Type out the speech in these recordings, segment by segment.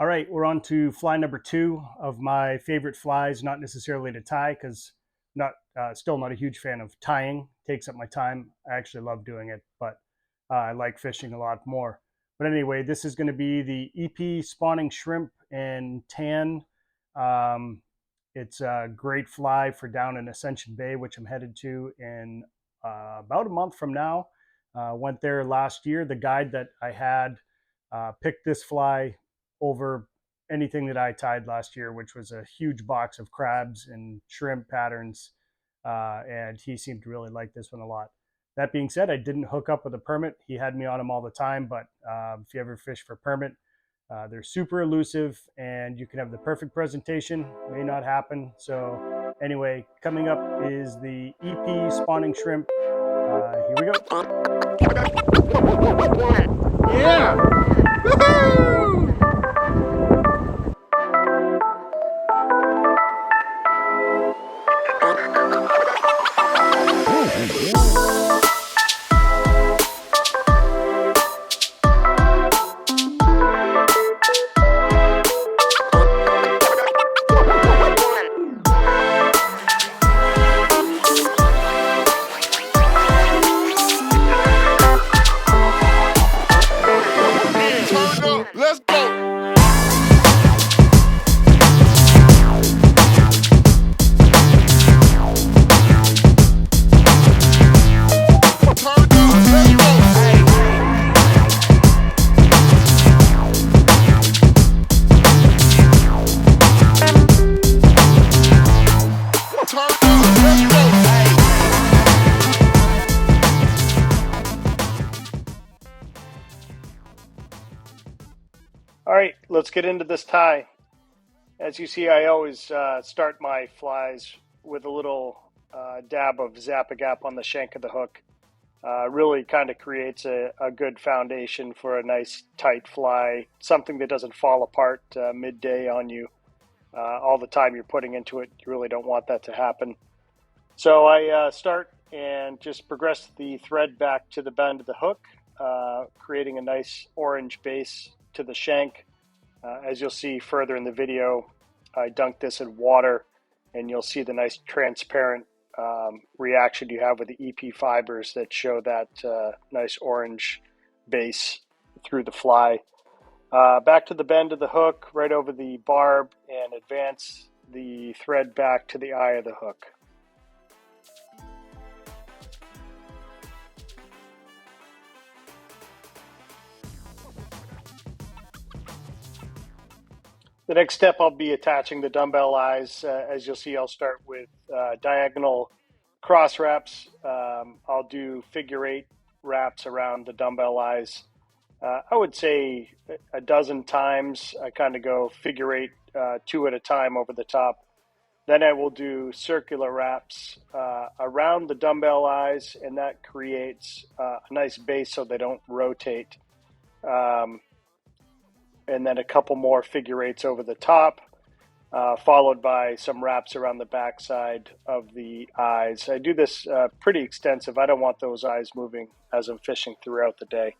All right, we're on to fly number 2 of my favorite flies, not necessarily to tie because not still not a huge fan of tying. Takes up my time. I actually love doing it, but I like fishing a lot more. But anyway, this is going to be the EP spawning shrimp and tan. Um, it's a great fly for down in Ascension Bay, which I'm headed to in about a month from now. Went there last year. The guide that I had picked this fly over anything that I tied last year, which was a huge box of crabs and shrimp patterns. And he seemed to really like this one a lot. That being said, I didn't hook up with a permit. He had me on him all the time, but if you ever fish for permit, they're super elusive and you can have the perfect presentation, may not happen. So anyway, coming up is the EP spawning shrimp. Here we go. Yeah! Woohoo! Let's go! All right, let's get into this tie. As you see, I always start my flies with a little dab of Zappa Gap on the shank of the hook. Really kind of creates a good foundation for a nice tight fly, something that doesn't fall apart midday on you all the time you're putting into it. You really don't want that to happen. So I start and just progress the thread back to the bend of the hook, creating a nice orange base to the shank. As you'll see further in the video, I dunk this in water and you'll see the nice transparent reaction you have with the EP fibers that show that nice orange base through the fly. Back to the bend of the hook, right over the barb, and advance the thread back to the eye of the hook. The next step, I'll be attaching the dumbbell eyes. As you'll see, I'll start with diagonal cross wraps. I'll do figure 8 wraps around the dumbbell eyes. I would say a dozen times. I kind of go figure 8, 2 at a time over the top. Then I will do circular wraps around the dumbbell eyes, and that creates a nice base so they don't rotate. And then a couple more figure 8s over the top, followed by some wraps around the backside of the eyes. I do this pretty extensive. I don't want those eyes moving as I'm fishing throughout the day.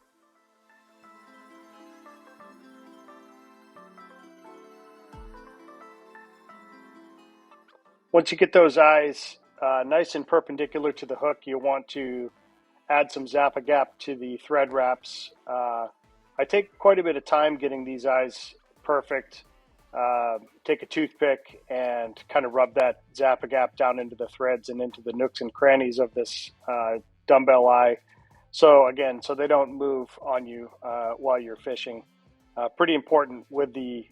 Once you get those eyes nice and perpendicular to the hook, you want to add some Zappa Gap to the thread wraps. I take quite a bit of time getting these eyes perfect. Take a toothpick and kind of rub that Zappa Gap down into the threads and into the nooks and crannies of this dumbbell eye. So again, so they don't move on you while you're fishing. Pretty important with the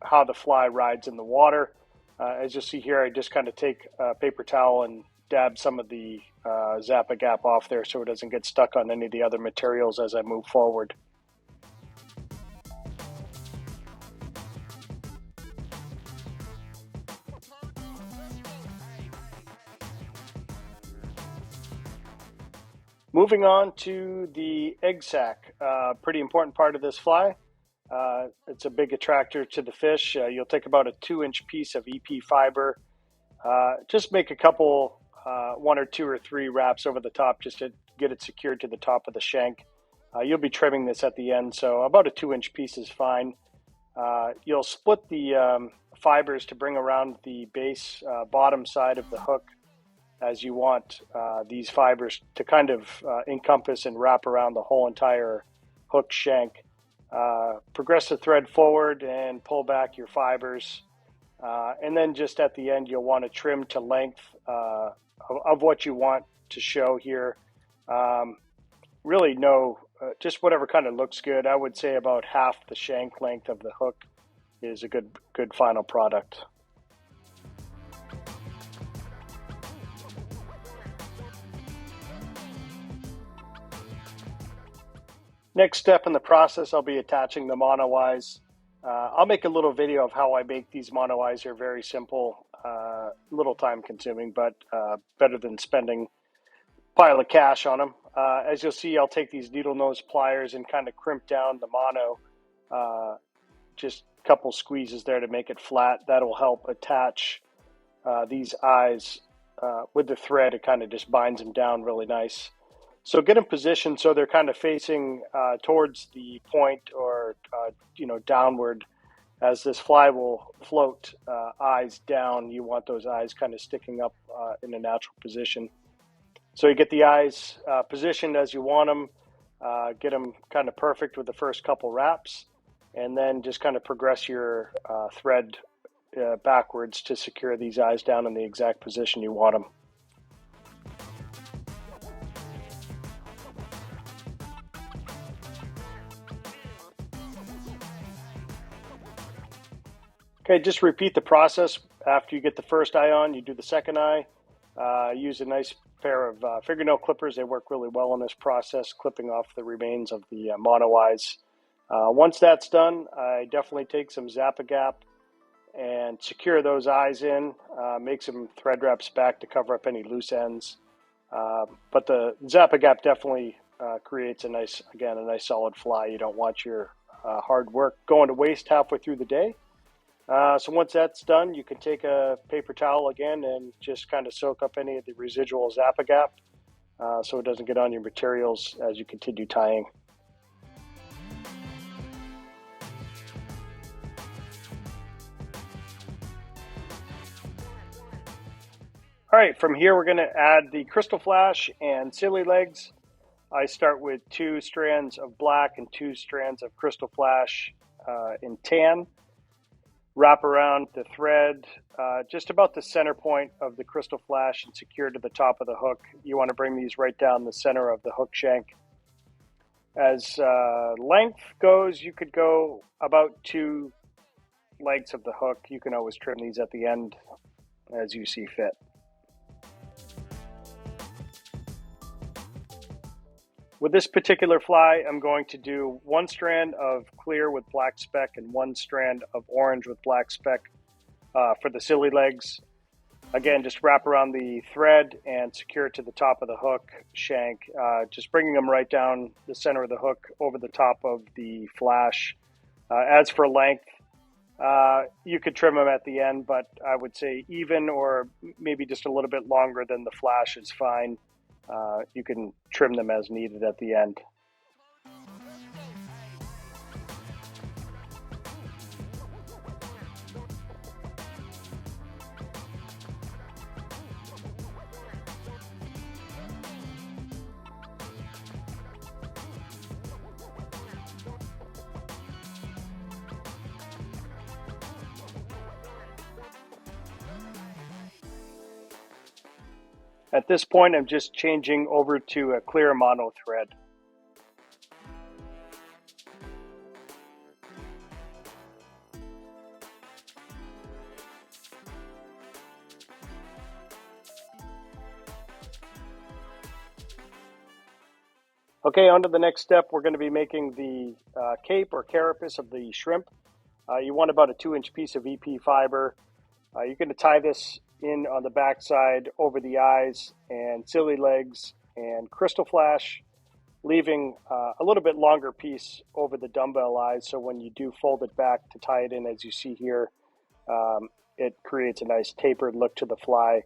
how the fly rides in the water. As you'll see here, I just kind of take a paper towel and dab some of the Zappa Gap off there so it doesn't get stuck on any of the other materials as I move forward. Moving on to the egg sac, pretty important part of this fly. It's a big attractor to the fish. You'll take about a 2-inch piece of EP fiber. Just make a couple, 1 or 2 or 3 wraps over the top just to get it secured to the top of the shank. You'll be trimming this at the end, so about a 2-inch piece is fine. You'll split the fibers to bring around the base bottom side of the hook, as you want these fibers to kind of encompass and wrap around the whole entire hook shank. Progress the thread forward and pull back your fibers. And then just at the end, you'll want to trim to length of what you want to show here. Really just whatever kind of looks good. I would say about half the shank length of the hook is a good final product. Next step in the process, I'll be attaching the mono eyes. I'll make a little video of how I make these mono eyes. They're very simple, little time consuming, but better than spending a pile of cash on them. As you'll see, I'll take these needle nose pliers and kind of crimp down the mono, just a couple squeezes there to make it flat. That'll help attach these eyes with the thread. It kind of just binds them down really nice. So get them positioned so they're kind of facing towards the point or downward. As this fly will float eyes down, you want those eyes kind of sticking up in a natural position. So you get the eyes positioned as you want them, get them kind of perfect with the first couple wraps, and then just kind of progress your thread backwards to secure these eyes down in the exact position you want them. Okay, just repeat the process. After you get the first eye on, you do the second eye. Use a nice pair of fingernail clippers. They work really well in this process, clipping off the remains of the mono eyes. Once that's done, I definitely take some Zappa Gap and secure those eyes in, make some thread wraps back to cover up any loose ends. But the Zappa Gap definitely creates a nice solid fly. You don't want your hard work going to waste halfway through the day. So once that's done, you can take a paper towel again and just kind of soak up any of the residual Zappa Gap so it doesn't get on your materials as you continue tying. All right, from here we're going to add the crystal flash and silly legs. I start with 2 strands of black and 2 strands of crystal flash in tan. Wrap around the thread just about the center point of the crystal flash and secure to the top of the hook. You want to bring these right down the center of the hook shank. As length goes, you could go about 2 lengths of the hook. You can always trim these at the end as you see fit. With this particular fly, I'm going to do 1 strand of clear with black speck and 1 strand of orange with black speck for the silly legs. Again, just wrap around the thread and secure it to the top of the hook shank, just bringing them right down the center of the hook over the top of the flash. As for length, you could trim them at the end, but I would say even or maybe just a little bit longer than the flash is fine. You can trim them as needed at the end. At this point, I'm just changing over to a clear mono thread. Okay, on to the next step. We're going to be making the cape or carapace of the shrimp. You want about a 2-inch piece of EP fiber. You're going to tie this in on the back side over the eyes and silly legs and crystal flash, leaving a little bit longer piece over the dumbbell eyes, so when you do fold it back to tie it in as you see here, it creates a nice tapered look to the fly.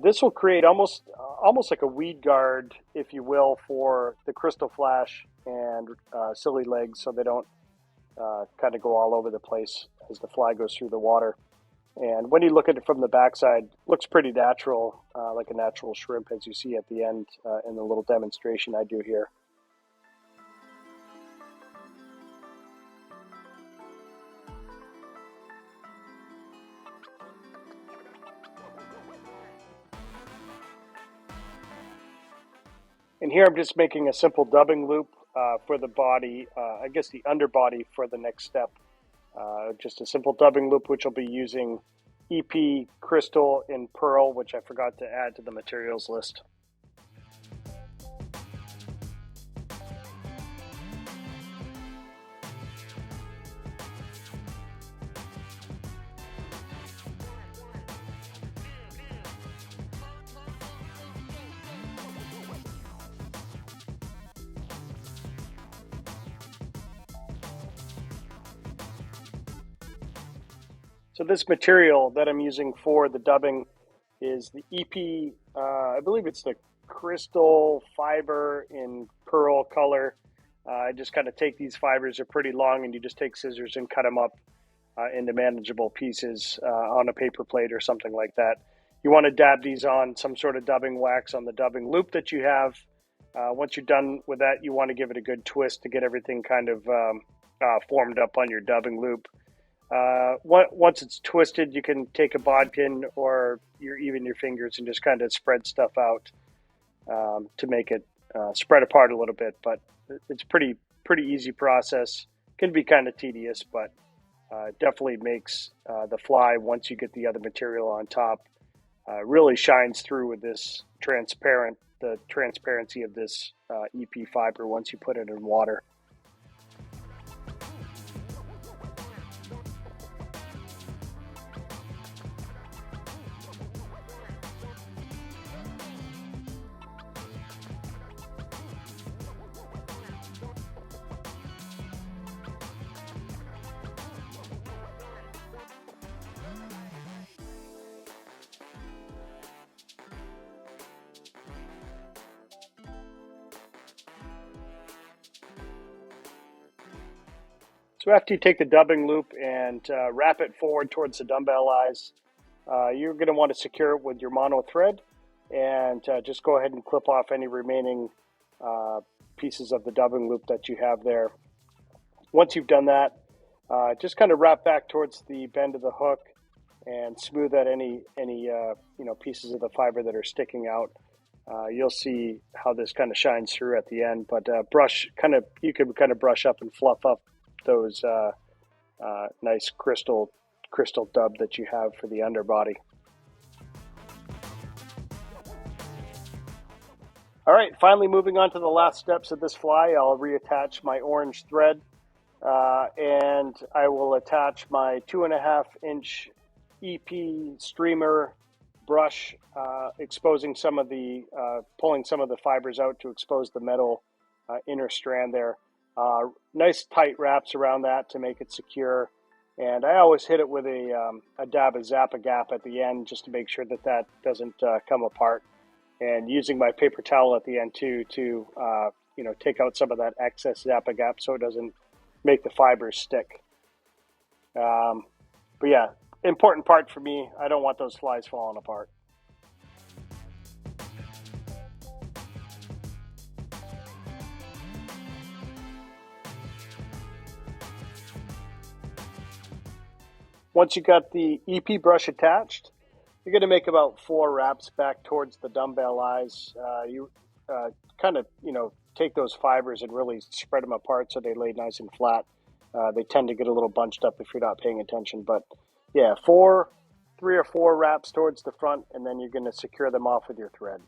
This will create almost like a weed guard, if you will, for the crystal flash and silly legs, so they don't kind of go all over the place as the fly goes through the water. And when you look at it from the backside, looks pretty natural, like a natural shrimp, as you see at the end in the little demonstration I do here. And here I'm just making a simple dubbing loop for the body, I guess the underbody for the next step. Just a simple dubbing loop, which I'll be using EP, crystal, and pearl, which I forgot to add to the materials list. So this material that I'm using for the dubbing is the EP, I believe it's the crystal fiber in pearl color. I just kind of take these fibers, they're pretty long, and you just take scissors and cut them up into manageable pieces on a paper plate or something like that. You want to dab these on some sort of dubbing wax on the dubbing loop that you have. Once you're done with that, you want to give it a good twist to get everything kind of formed up on your dubbing loop. Once it's twisted, you can take a bodkin or even your fingers and just kind of spread stuff out to make it spread apart a little bit. But it's pretty easy process. Can be kind of tedious, but definitely makes the fly, once you get the other material on top, really shines through with this the transparency of this EP fiber once you put it in water. So after you take the dubbing loop and wrap it forward towards the dumbbell eyes, you're going to want to secure it with your mono thread, and just go ahead and clip off any remaining pieces of the dubbing loop that you have there. Once you've done that, just kind of wrap back towards the bend of the hook and smooth out any pieces of the fiber that are sticking out. You'll see how this kind of shines through at the end, but you can kind of brush up and fluff up those nice crystal dub that you have for the underbody. All right, finally moving on to the last steps of this fly, I'll reattach my orange thread and I will attach my 2.5-inch EP streamer brush, exposing some of the, pulling some of the fibers out to expose the metal inner strand there. Nice tight wraps around that to make it secure, and I always hit it with a dab of Zappa Gap at the end just to make sure that doesn't come apart, and using my paper towel at the end too to take out some of that excess Zappa Gap so it doesn't make the fibers stick. But yeah, important part for me, I don't want those flies falling apart. Once you got the EP brush attached, you're going to make about 4 wraps back towards the dumbbell eyes. You kind of, take those fibers and really spread them apart so they lay nice and flat. They tend to get a little bunched up if you're not paying attention. But yeah, 3 or 4 wraps towards the front, and then you're going to secure them off with your thread.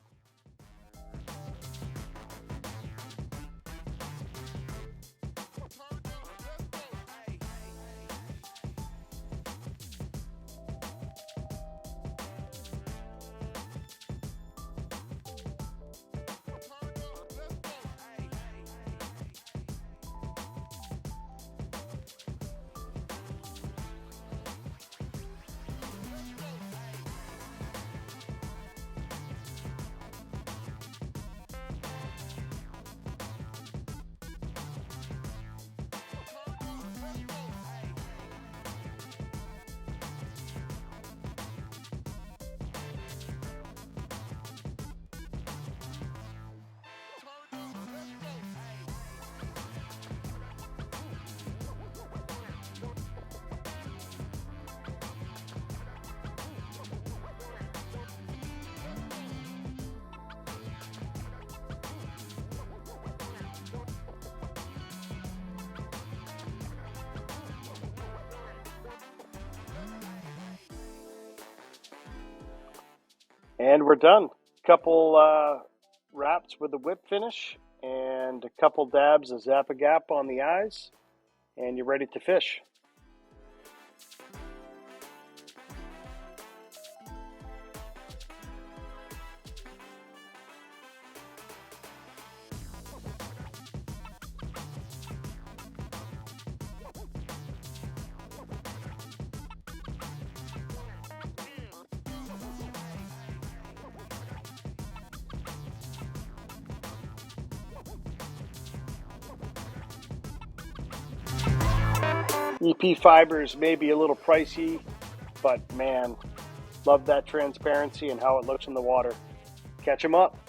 And we're done. Couple wraps with the whip finish and a couple dabs of Zappa Gap on the eyes, and you're ready to fish. EP fibers may be a little pricey, but man, love that transparency and how it looks in the water. Catch them up.